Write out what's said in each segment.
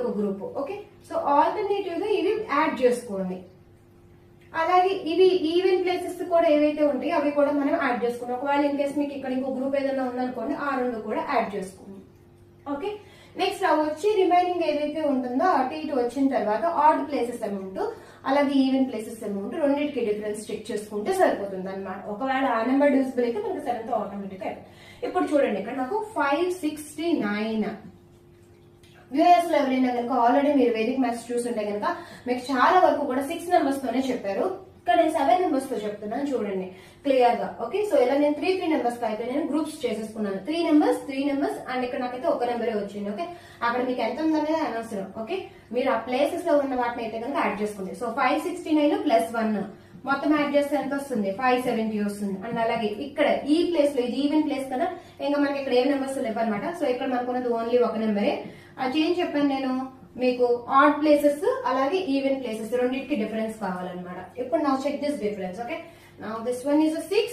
ఒక group. Okay, so alternative గా ఇవి యాడ్ చేసుకోండి. అలాగే ఇవి ఈవెన్ ప్లేసెస్ కూడా ఏవైతే ఉంటాయో అవి కూడా మనం యాడ్ చేసుకున్నాం. ఒకవేళ ఇన్ కేసు మీకు ఇక్కడ ఇంకో గ్రూప్ ఏదైనా ఉందనుకోండి, ఆ రెండు కూడా యాడ్ చేసుకోండి. ఓకే, నెక్స్ట్ అవి వచ్చి రిమైనింగ్ ఏదైతే ఉంటుందో అటు ఇటు వచ్చిన తర్వాత ఆడ్ ప్లేసెస్ అమౌంట్ అలాగే ఈవెన్ ప్లేసెస్ అమౌంట్ రెండింటికి డిఫరెన్స్ చెక్ చేసుకుంటే సరిపోతుంది అనమాట. ఒకవేళ ఆ నెంబర్ డివిజిబుల్ అయితే మనకి 7తో ఆటోమేటిక్ అయిపోతుంది. ఇప్పుడు చూడండి ఇక్కడ నాకు 569 యూఎస్ లో ఎవరైనా కనుక ఆల్రెడీ మీరు వేదిక మ్యాథ్స్ చూస్తుంటే కనుక మీకు చాలా వరకు కూడా 6 నెంబర్స్ తోనే చెప్పారు. ఇక్కడ నేను 7 నెంబర్స్ తో చెప్తున్నాను చూడండి క్లియర్ గా. ఓకే, సో ఇలా నేను 3 నెంబర్స్ తో అయితే నేను గ్రూప్స్ చేసేసుకున్నాను. 3 నెంబర్స్ అండ్ ఇక్కడ నాకైతే ఒక నెంబరే వచ్చింది. ఓకే, అక్కడ మీకు ఎంత ఉందనేది అనవసరం. ఓకే, మీరు ఆ ప్లేసెస్ లో ఉన్న వాటిని అయితే కనుక యాడ్ చేసుకోండి. సో 569 ప్లస్ 1 మొత్తం యాడ్ చేస్తే ఎంత వస్తుంది? 570 వస్తుంది. అండ్ అలాగే ఇక్కడ ఈ ప్లేస్ లో ఇది ఈవెన్ ప్లేస్ కదా, ఇంకా మనకి ఇక్కడ ఏ నెంబర్స్ లేవు అనమాట. సో ఇక్కడ మనకు ఉన్నది ఓన్లీ ఒక నెంబరే. అది ఏం చెప్పాను నేను మీకు, ఆడ్ ప్లేసెస్ అలాగే ఈవెన్ ప్లేసెస్ రెండింటికి డిఫరెన్స్ కావాలన్నమాట. ఇప్పుడు నా చెక్ దిస్ డిఫరెన్స్. ఓకే, నా దిస్ వన్ ఈజ్ 6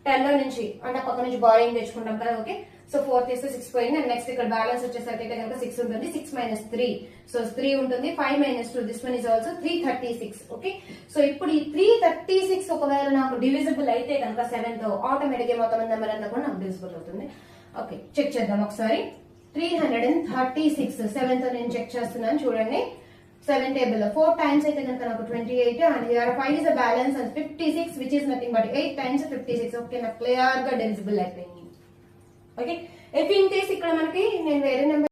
10 లో నుంచి అంటే పక్క నుంచి బారోయింగ్ తెచ్చుకుంటాం కదా. ఓకే, సో 4 తీస్తే 6 పోయింది. అండ్ నెక్స్ట్ ఇక్కడ బ్యాలెన్స్ వచ్చేసరికి అయితే కనుక 6 ఉంటుంది. 6 మైనస్ 3 సో 3 ఉంటుంది. 5 minus 2 this one is also 336. Okay, so ఇప్పుడు ఈ 336 ఒకవేళ నాకు డివిజిబుల్ అయితే కనుక 7తో ఆటోమేటిక్ గా మొత్తం నెంబర్ అంతా కూడా నాకు డివిజిబుల్ అవుతుంది. ఓకే, చెక్ చేద్దాం ఒకసారి. 336 7తో నేను చెక్ చేస్తున్నాను చూడండి. 7 టేబుల్ 4 టైమ్స్ అయితే కనుక నాకు 28 and here 5 is the balance and 56 which is nothing but 8 times 56. Okay, నాకు క్లియర్ గా డివిజిబుల్ అయిపోయింది. ఓకే, ఇఫ్ ఇన్ కేస్ ఇక్కడ మనకి నేను వేరే నెంబర్